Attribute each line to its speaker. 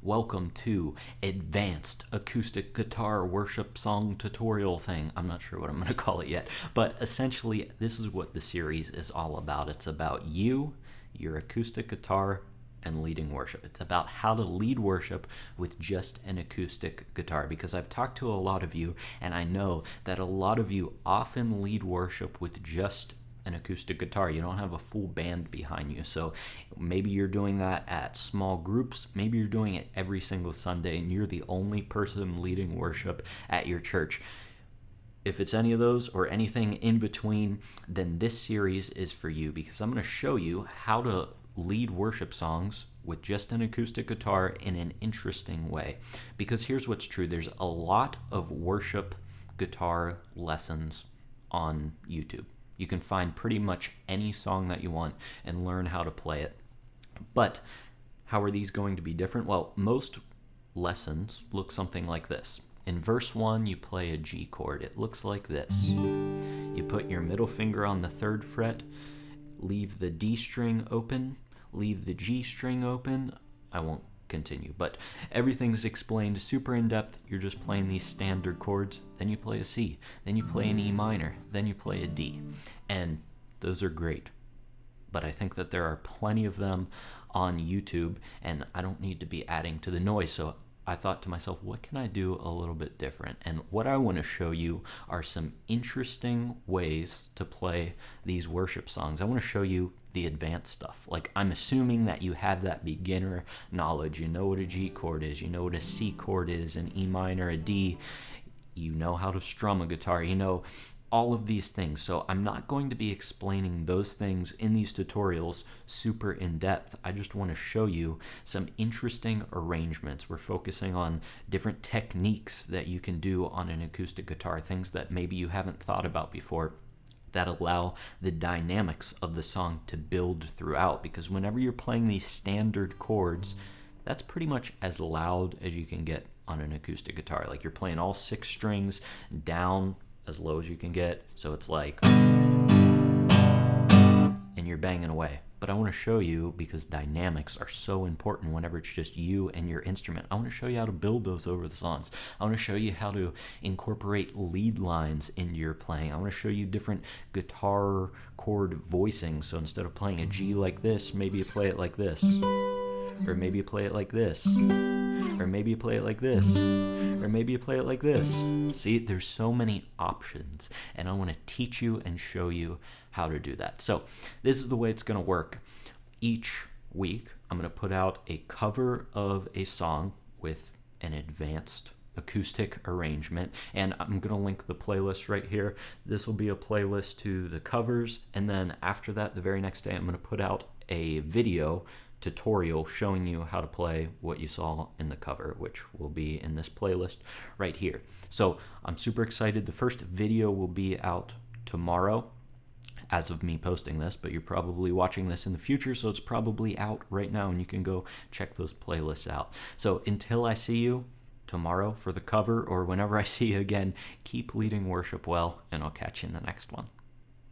Speaker 1: welcome to Advanced Acoustic Guitar Worship Song Tutorial thing. I'm not sure what I'm going to call it yet, but essentially this is what the series is all about. It's about you, your acoustic guitar, and leading worship. It's about how to lead worship with just an acoustic guitar, because I've talked to a lot of you and I know that a lot of you often lead worship with just an acoustic guitar. You don't have a full band behind you. So maybe you're doing that at small groups. Maybe you're doing it every single Sunday and you're the only person leading worship at your church. If it's any of those or anything in between, then this series is for you, because I'm going to show you how to lead worship songs with just an acoustic guitar in an interesting way. Because here's what's true. There's a lot of worship guitar lessons on YouTube. You can find pretty much any song that you want and learn how to play it. But how are these going to be different? Well, most lessons look something like this. In verse 1, you play a G chord. It looks like this. You put your middle finger on the 3rd fret, leave the D string open, leave the G string open. I won't continue, but everything's explained super in depth. You're just playing these standard chords, then you play a C, then you play an E minor, then you play a D, and those are great, but I think that there are plenty of them on YouTube and I don't need to be adding to the noise. So I thought to myself, what can I do a little bit different? And what I want to show you are some interesting ways to play these worship songs. I want to show you the advanced stuff. Like, I'm assuming that you have that beginner knowledge. You know what a G chord is, you know what a C chord is, an E minor, a D, you know how to strum a guitar, you know all of these things. So I'm not going to be explaining those things in these tutorials super in depth. I just want to show you some interesting arrangements. We're focusing on different techniques that you can do on an acoustic guitar, things that maybe you haven't thought about before, that allow the dynamics of the song to build throughout. Because whenever you're playing these standard chords, that's pretty much as loud as you can get on an acoustic guitar. Like, you're playing all 6 strings down as low as you can get, so it's like, and you're banging away. But I want to show you, because dynamics are so important whenever it's just you and your instrument, I want to show you how to build those over the songs. I want to show you how to incorporate lead lines into your playing. I want to show you different guitar chord voicings. So instead of playing a G like this, maybe you play it like this, or maybe you play it like this, or maybe you play it like this, or maybe you play it like this. See, there's so many options, and I want to teach you and show you how to do that. So this is the way it's going to work. Each week, I'm going to put out a cover of a song with an advanced acoustic arrangement, and I'm going to link the playlist right here. This will be a playlist to the covers, and then after that, the very next day, I'm going to put out a video tutorial showing you how to play what you saw in the cover, which will be in this playlist right here. So I'm super excited. The first video will be out tomorrow as of me posting this, but you're probably watching this in the future, so it's probably out right now and you can go check those playlists out. So until I see you tomorrow for the cover, or whenever I see you again, keep leading worship well, and I'll catch you in the next one.